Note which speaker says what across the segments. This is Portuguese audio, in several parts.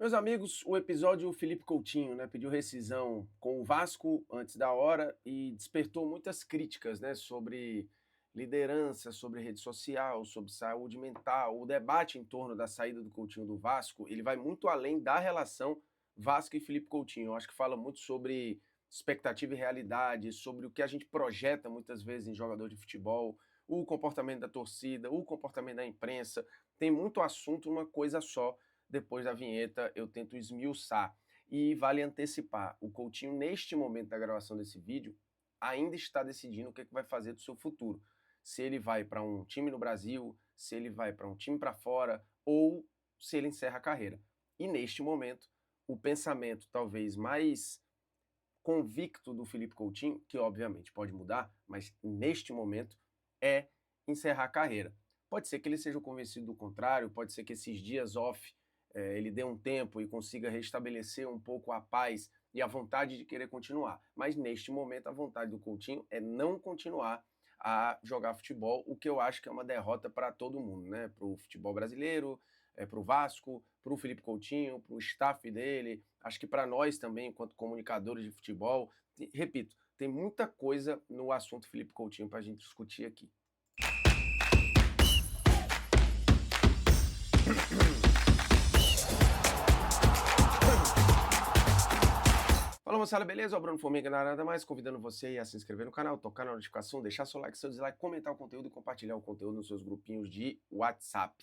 Speaker 1: Meus amigos, o episódio Felipe Coutinho, né, pediu rescisão com o Vasco antes da hora e despertou muitas críticas, né, sobre liderança, sobre rede social, sobre saúde mental. O debate em torno da saída do Coutinho do Vasco, ele vai muito além da relação Vasco e Felipe Coutinho. Eu acho que fala muito sobre expectativa e realidade, sobre o que a gente projeta muitas vezes em jogador de futebol, o comportamento da torcida, o comportamento da imprensa. Tem muito assunto numa coisa só. Depois da vinheta eu tento esmiuçar. E vale antecipar, o Coutinho, neste momento da gravação desse vídeo, ainda está decidindo o que vai fazer do seu futuro. Se ele vai para um time no Brasil, se ele vai para um time para fora, ou se ele encerra a carreira. E neste momento, o pensamento talvez mais convicto do Felipe Coutinho, que obviamente pode mudar, mas neste momento, é encerrar a carreira. Pode ser que ele seja convencido do contrário, pode ser que esses dias off ele dê um tempo e consiga restabelecer um pouco a paz e a vontade de querer continuar. Mas neste momento a vontade do Coutinho é não continuar a jogar futebol, o que eu acho que é uma derrota para todo mundo, né? Para o futebol brasileiro, para o Vasco, para o Felipe Coutinho, para o staff dele, acho que para nós também, enquanto comunicadores de futebol. Repito, tem muita coisa no assunto Felipe Coutinho para a gente discutir aqui. Fala moçada, beleza? O Bruno Formiga, nada mais, convidando você a se inscrever no canal, tocar na notificação, deixar seu like, seu dislike, comentar o conteúdo e compartilhar o conteúdo nos seus grupinhos de WhatsApp.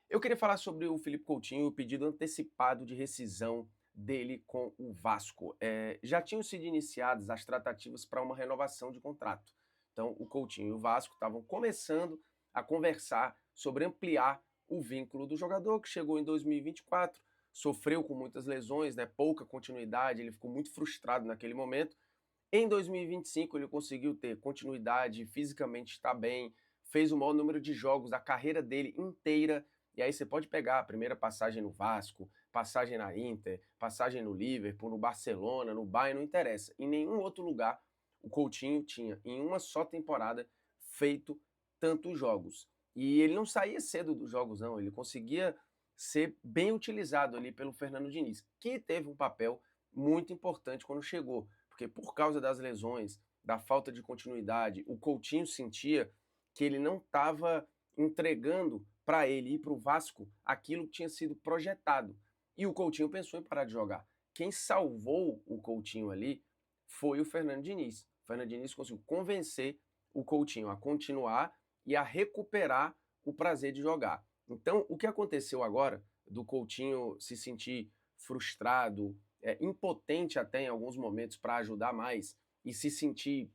Speaker 1: Eu queria falar sobre o Felipe Coutinho, o pedido antecipado de rescisão dele com o Vasco. Já tinham sido iniciadas as tratativas para uma renovação de contrato. Então, o Coutinho e o Vasco estavam começando a conversar sobre ampliar o vínculo do jogador, que chegou em 2024, sofreu com muitas lesões, né, pouca continuidade, ele ficou muito frustrado naquele momento. Em 2025 ele conseguiu ter continuidade, fisicamente está bem, fez o maior número de jogos da carreira dele inteira. E aí você pode pegar a primeira passagem no Vasco, passagem na Inter, passagem no Liverpool, no Barcelona, no Bayern, não interessa. Em nenhum outro lugar o Coutinho tinha, em uma só temporada, feito tantos jogos. E ele não saía cedo dos jogos, não. Ele conseguia ser bem utilizado ali pelo Fernando Diniz, que teve um papel muito importante quando chegou. Porque por causa das lesões, da falta de continuidade, o Coutinho sentia que ele não estava entregando para ele ir para o Vasco aquilo que tinha sido projetado. E o Coutinho pensou em parar de jogar. Quem salvou o Coutinho ali foi o Fernando Diniz. O Fernando Diniz conseguiu convencer o Coutinho a continuar e a recuperar o prazer de jogar. Então, o que aconteceu agora do Coutinho se sentir frustrado, impotente até em alguns momentos para ajudar mais e se sentir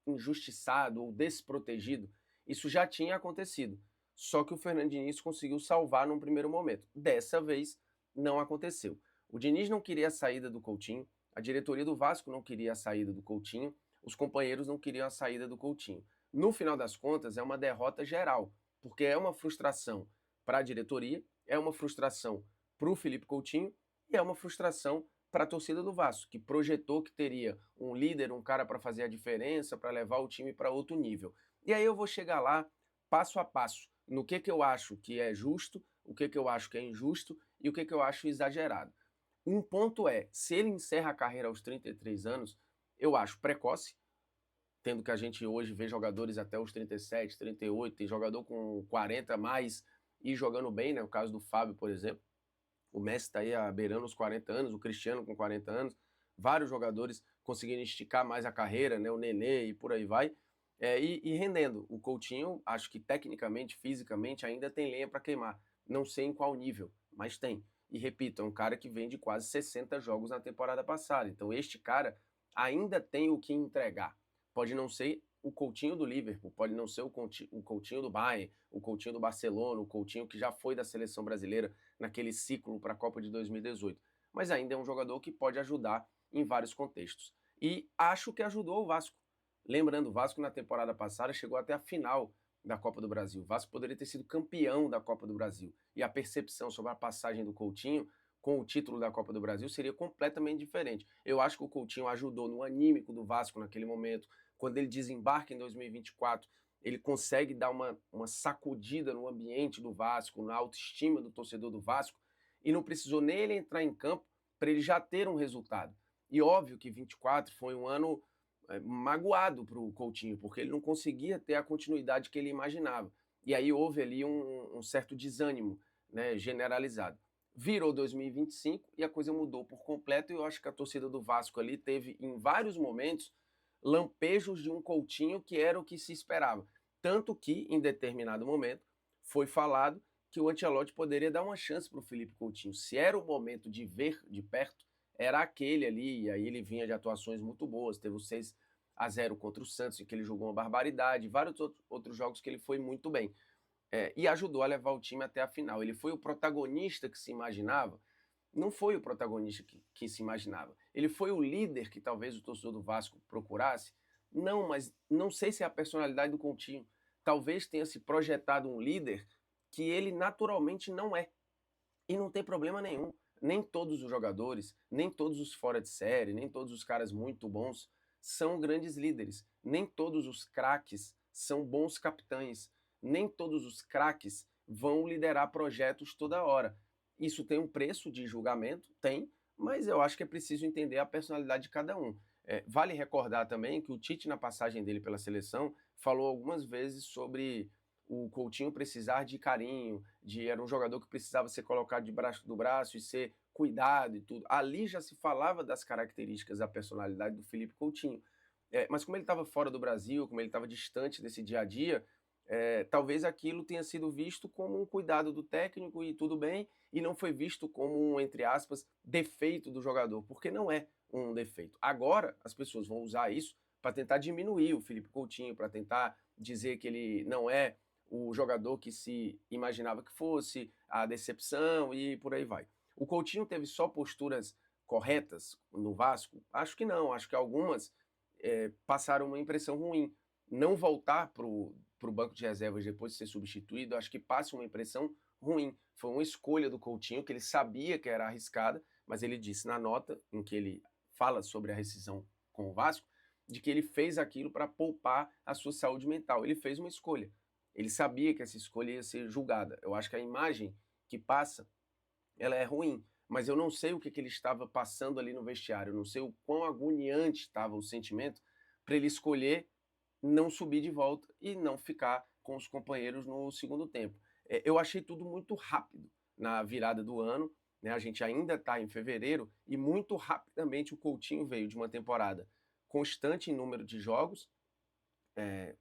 Speaker 1: injustiçado ou desprotegido, isso já tinha acontecido. Só que o Fernando Diniz conseguiu salvar num primeiro momento. Dessa vez, não aconteceu. O Diniz não queria a saída do Coutinho, a diretoria do Vasco não queria a saída do Coutinho, os companheiros não queriam a saída do Coutinho. No final das contas, é uma derrota geral, porque é uma frustração para a diretoria, é uma frustração para o Felipe Coutinho e é uma frustração para a torcida do Vasco, que projetou que teria um líder, um cara para fazer a diferença, para levar o time para outro nível. E aí eu vou chegar lá passo a passo, no que eu acho que é justo, o que eu acho que é injusto e o que eu acho exagerado. Um ponto é, se ele encerra a carreira aos 33 anos, eu acho precoce, tendo que a gente hoje vê jogadores até os 37, 38, tem jogador com 40 mais e jogando bem, né? O caso do Fábio, por exemplo. O Messi está aí beirando os 40 anos, o Cristiano com 40 anos, vários jogadores conseguindo esticar mais a carreira, né? O Nenê e por aí vai. E rendendo. O Coutinho, acho que tecnicamente, fisicamente, ainda tem lenha para queimar. Não sei em qual nível, mas tem. E repito, é um cara que vem de quase 60 jogos na temporada passada. Então este cara ainda tem o que entregar. Pode não ser o Coutinho do Liverpool, pode não ser o Coutinho do Bayern, o Coutinho do Barcelona, o Coutinho que já foi da seleção brasileira naquele ciclo para a Copa de 2018. Mas ainda é um jogador que pode ajudar em vários contextos. E acho que ajudou o Vasco. Lembrando, o Vasco na temporada passada chegou até a final da Copa do Brasil. O Vasco poderia ter sido campeão da Copa do Brasil. E a percepção sobre a passagem do Coutinho com o título da Copa do Brasil seria completamente diferente. Eu acho que o Coutinho ajudou no anímico do Vasco naquele momento. Quando ele desembarca em 2024, ele consegue dar uma sacudida no ambiente do Vasco, na autoestima do torcedor do Vasco. e não precisou nem ele entrar em campo para ele já ter um resultado. E óbvio que 24 foi um ano magoado para o Coutinho, porque ele não conseguia ter a continuidade que ele imaginava. E aí houve ali um certo desânimo, né, generalizado. Virou 2025 e a coisa mudou por completo, e eu acho que a torcida do Vasco ali teve, em vários momentos, lampejos de um Coutinho que era o que se esperava. Tanto que, em determinado momento, foi falado que o Ancelotti poderia dar uma chance para o Felipe Coutinho. Se era o momento de ver de perto, era aquele ali, e aí ele vinha de atuações muito boas, teve o 6-0 contra o Santos, em que ele jogou uma barbaridade, vários outros jogos que ele foi muito bem. E ajudou a levar o time até a final. Ele foi o protagonista que se imaginava? Não foi o protagonista que se imaginava. Ele foi o líder que talvez o torcedor do Vasco procurasse? Não, mas não sei se é a personalidade do Coutinho. Talvez tenha se projetado um líder que ele naturalmente não é. E não tem problema nenhum. Nem todos os jogadores, nem todos os fora de série, nem todos os caras muito bons são grandes líderes. Nem todos os craques são bons capitães. Nem todos os craques vão liderar projetos toda hora. Isso tem um preço de julgamento? Tem, mas eu acho que é preciso entender a personalidade de cada um. Vale recordar também que o Tite, na passagem dele pela seleção, falou algumas vezes sobre o Coutinho precisar de carinho, era um jogador que precisava ser colocado debaixo do braço e ser cuidado e tudo. Ali já se falava das características da personalidade do Felipe Coutinho. Mas como ele estava fora do Brasil, como ele estava distante desse dia a dia, talvez aquilo tenha sido visto como um cuidado do técnico e tudo bem, e não foi visto como um, entre aspas, defeito do jogador, porque não é um defeito. Agora as pessoas vão usar isso para tentar diminuir o Felipe Coutinho, para tentar dizer que ele não é o jogador que se imaginava que fosse, a decepção e por aí vai. O Coutinho teve só posturas corretas no Vasco? Acho que não, acho que algumas passaram uma impressão ruim. Não voltar para o banco de reservas depois de ser substituído, acho que passa uma impressão ruim. Foi uma escolha do Coutinho que ele sabia que era arriscada, mas ele disse na nota em que ele fala sobre a rescisão com o Vasco, de que ele fez aquilo para poupar a sua saúde mental. Ele fez uma escolha. Ele sabia que essa escolha ia ser julgada. Eu acho que a imagem que passa, ela é ruim, mas eu não sei o que ele estava passando ali no vestiário, eu não sei o quão agoniante estava o sentimento para ele escolher não subir de volta e não ficar com os companheiros no segundo tempo. Eu achei tudo muito rápido na virada do ano, né? A gente ainda está em fevereiro e muito rapidamente o Coutinho veio de uma temporada constante em número de jogos,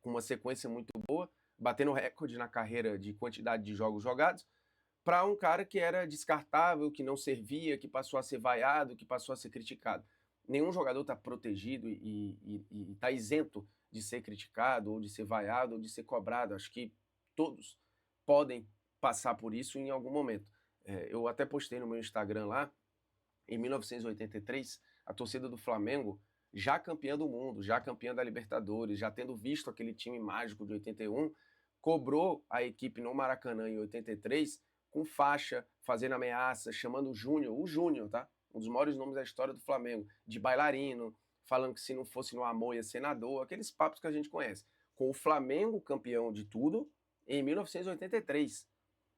Speaker 1: com uma sequência muito boa, batendo recorde na carreira de quantidade de jogos jogados, para um cara que era descartável, que não servia, que passou a ser vaiado, que passou a ser criticado. Nenhum jogador está protegido e está isento de ser criticado, ou de ser vaiado, ou de ser cobrado. Acho que todos podem passar por isso em algum momento. Eu até postei no meu Instagram lá, em 1983, a torcida do Flamengo, já campeã do mundo, já campeã da Libertadores, já tendo visto aquele time mágico de 81, cobrou a equipe no Maracanã em 83 com faixa, fazendo ameaça, chamando o Júnior, tá? Um dos maiores nomes da história do Flamengo, de bailarino, falando que se não fosse no amor ia senador, aqueles papos que a gente conhece. Com o Flamengo campeão de tudo em 1983.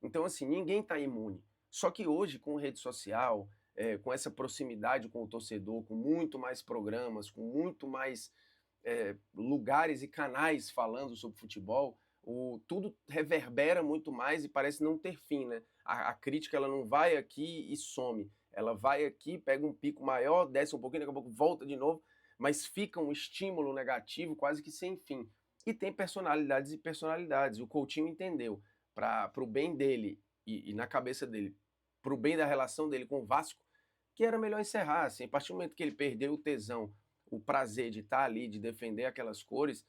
Speaker 1: Então, assim, ninguém está imune. Só que hoje, com rede social, com essa proximidade com o torcedor, com muito mais programas, com muito mais lugares e canais falando sobre futebol, tudo reverbera muito mais e parece não ter fim, né? A crítica ela não vai aqui e some. Ela vai aqui, pega um pico maior, desce um pouquinho, daqui a pouco volta de novo, mas fica um estímulo negativo quase que sem fim. E tem personalidades e personalidades. O Coutinho entendeu, para o bem dele e na cabeça dele, para o bem da relação dele com o Vasco, que era melhor encerrar. Assim, a partir do momento que ele perdeu o tesão, o prazer de estar ali, de defender aquelas cores,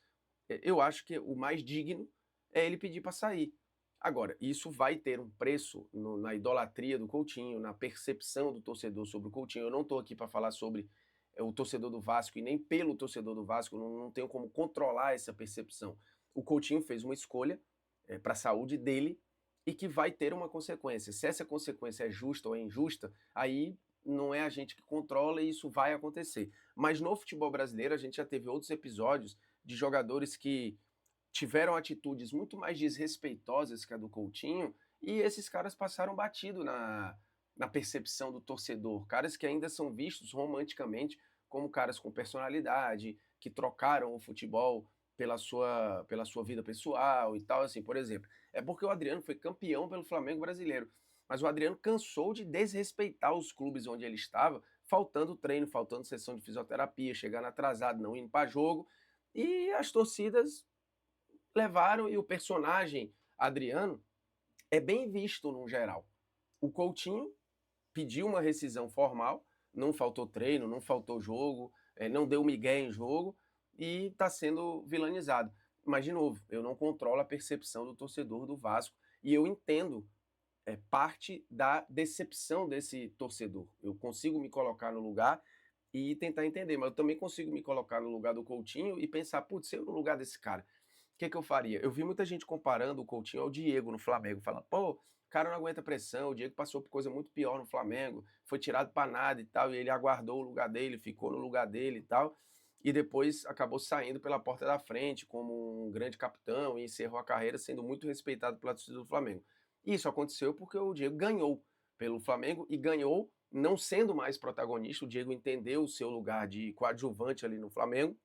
Speaker 1: eu acho que o mais digno é ele pedir para sair. Agora, isso vai ter um preço na idolatria do Coutinho, na percepção do torcedor sobre o Coutinho. Eu não estou aqui para falar sobre o torcedor do Vasco e nem pelo torcedor do Vasco, não tenho como controlar essa percepção. O Coutinho fez uma escolha para a saúde dele e que vai ter uma consequência. Se essa consequência é justa ou é injusta, aí não é a gente que controla e isso vai acontecer. Mas no futebol brasileiro a gente já teve outros episódios de jogadores que tiveram atitudes muito mais desrespeitosas que a do Coutinho e esses caras passaram batido na percepção do torcedor, caras que ainda são vistos romanticamente como caras com personalidade, que trocaram o futebol pela sua vida pessoal e tal, assim, por exemplo. É porque o Adriano foi campeão pelo Flamengo brasileiro, mas o Adriano cansou de desrespeitar os clubes onde ele estava, faltando treino, faltando sessão de fisioterapia, chegando atrasado, não indo para jogo, e as torcidas levaram, e o personagem Adriano é bem visto no geral. O Coutinho pediu uma rescisão formal, não faltou treino, não faltou jogo, não deu migué em jogo e está sendo vilanizado. Mas, de novo, eu não controlo a percepção do torcedor do Vasco e eu entendo parte da decepção desse torcedor. Eu consigo me colocar no lugar e tentar entender, mas eu também consigo me colocar no lugar do Coutinho e pensar, putz, se eu no lugar desse cara, o que eu faria? Eu vi muita gente comparando o Coutinho ao Diego no Flamengo, falando, pô, o cara não aguenta pressão, o Diego passou por coisa muito pior no Flamengo, foi tirado para nada e tal, e ele aguardou o lugar dele, ficou no lugar dele e tal, e depois acabou saindo pela porta da frente como um grande capitão e encerrou a carreira sendo muito respeitado pela torcida do Flamengo. Isso aconteceu porque o Diego ganhou pelo Flamengo e ganhou não sendo mais protagonista. O Diego entendeu o seu lugar de coadjuvante ali no Flamengo,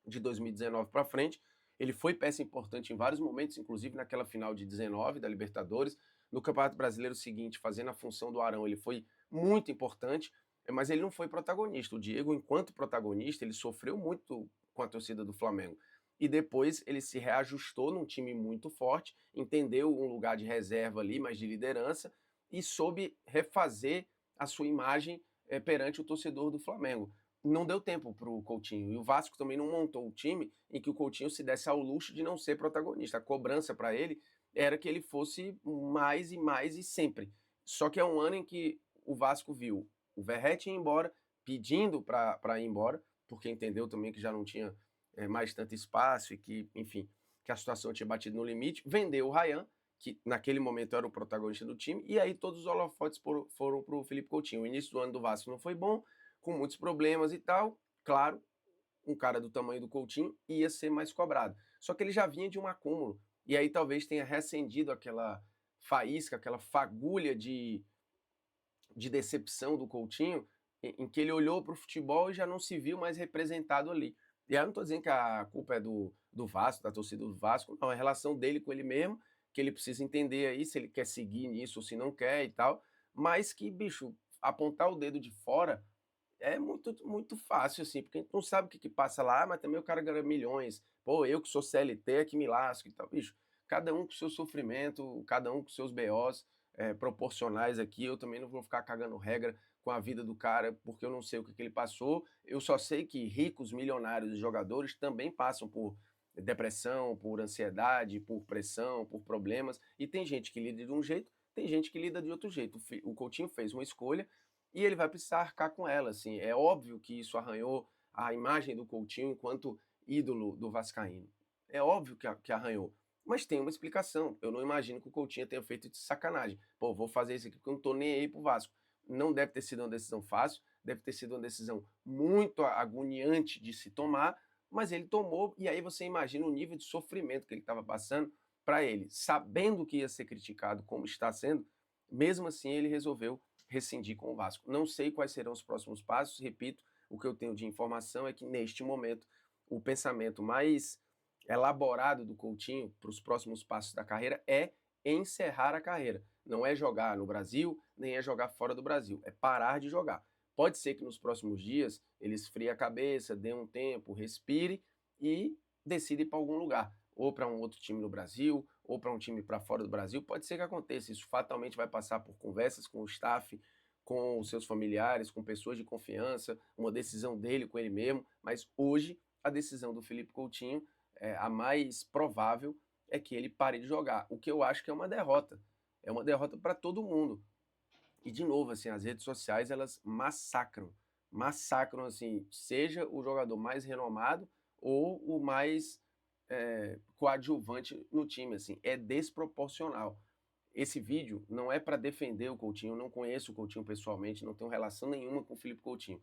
Speaker 1: de 2019 para frente. Ele foi peça importante em vários momentos, inclusive naquela final de 19 da Libertadores. No Campeonato Brasileiro seguinte, fazendo a função do Arão, ele foi muito importante, mas ele não foi protagonista. O Diego, enquanto protagonista, ele sofreu muito com a torcida do Flamengo. E depois ele se reajustou num time muito forte, entendeu um lugar de reserva ali, mas de liderança, e soube refazer a sua imagem perante o torcedor do Flamengo. Não deu tempo para o Coutinho. E o Vasco também não montou o time em que o Coutinho se desse ao luxo de não ser protagonista. A cobrança para ele era que ele fosse mais e mais e sempre. Só que é um ano em que o Vasco viu o Verratti ir embora, pedindo para ir embora, porque entendeu também que já não tinha mais tanto espaço e que, enfim, que a situação tinha batido no limite. Vendeu o Ryan, que naquele momento era o protagonista do time, e aí todos os holofotes foram para o Felipe Coutinho. O início do ano do Vasco não foi bom, com muitos problemas e tal. Claro, um cara do tamanho do Coutinho ia ser mais cobrado. Só que ele já vinha de um acúmulo. E aí talvez tenha reacendido aquela faísca, aquela fagulha de decepção do Coutinho, em que ele olhou para o futebol e já não se viu mais representado ali. E aí eu não estou dizendo que a culpa é do Vasco, da torcida do Vasco, não, é a relação dele com ele mesmo, que ele precisa entender aí se ele quer seguir nisso ou se não quer e tal, mas que, bicho, apontar o dedo de fora é muito, muito fácil, assim, porque a gente não sabe o que passa lá, mas também o cara ganha milhões. Pô, eu que sou CLT é que me lasco e tal. Bicho, cada um com seu sofrimento, cada um com seus BOs proporcionais aqui. Eu também não vou ficar cagando regra com a vida do cara, porque eu não sei o que ele passou. Eu só sei que ricos, milionários e jogadores também passam por depressão, por ansiedade, por pressão, por problemas. E tem gente que lida de um jeito, tem gente que lida de outro jeito. O Coutinho fez uma escolha e ele vai precisar arcar com ela, assim. É óbvio que isso arranhou a imagem do Coutinho enquanto ídolo do vascaíno. É óbvio que arranhou, mas tem uma explicação. Eu não imagino que o Coutinho tenha feito de sacanagem. Pô, vou fazer isso aqui porque eu não tô nem aí pro Vasco. Não deve ter sido uma decisão fácil, deve ter sido uma decisão muito agoniante de se tomar, mas ele tomou, e aí você imagina o nível de sofrimento que ele estava passando para ele, sabendo que ia ser criticado como está sendo, mesmo assim ele resolveu rescindir com o Vasco. Não sei quais serão os próximos passos, repito, o que eu tenho de informação é que neste momento o pensamento mais elaborado do Coutinho para os próximos passos da carreira é encerrar a carreira. Não é jogar no Brasil, nem é jogar fora do Brasil, é parar de jogar. Pode ser que nos próximos dias ele esfrie a cabeça, dê um tempo, respire e decida ir para algum lugar, ou para um outro time no Brasil, ou para um time para fora do Brasil. Pode ser que aconteça, isso fatalmente vai passar por conversas com o staff, com os seus familiares, com pessoas de confiança, uma decisão dele com ele mesmo, mas hoje a decisão do Felipe Coutinho, a mais provável, é que ele pare de jogar, o que eu acho que é uma derrota. É uma derrota para todo mundo. E de novo, assim, as redes sociais elas massacram assim, seja o jogador mais renomado ou o mais coadjuvante no time, assim, é desproporcional. Esse vídeo não é para defender o Coutinho, eu não conheço o Coutinho pessoalmente, não tenho relação nenhuma com o Felipe Coutinho.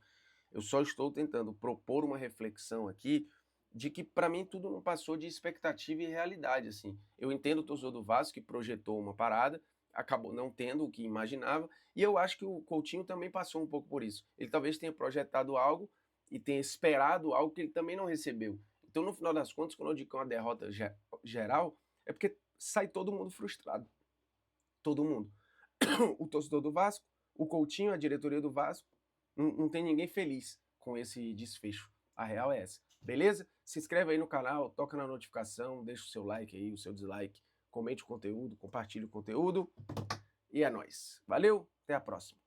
Speaker 1: Eu só estou tentando propor uma reflexão aqui de que para mim tudo não passou de expectativa e realidade, assim. Eu entendo o torcedor do Vasco que projetou uma parada, acabou não tendo o que imaginava, e eu acho que o Coutinho também passou um pouco por isso. Ele talvez tenha projetado algo e tenha esperado algo que ele também não recebeu. Então, no final das contas, quando eu digo que é uma derrota geral, é porque sai todo mundo frustrado. Todo mundo. O torcedor do Vasco, o Coutinho, a diretoria do Vasco, não tem ninguém feliz com esse desfecho. A real é essa. Beleza? Se inscreve aí no canal, toca na notificação, deixa o seu like aí, o seu dislike, comente o conteúdo, compartilhe o conteúdo. E é nóis. Valeu, até a próxima.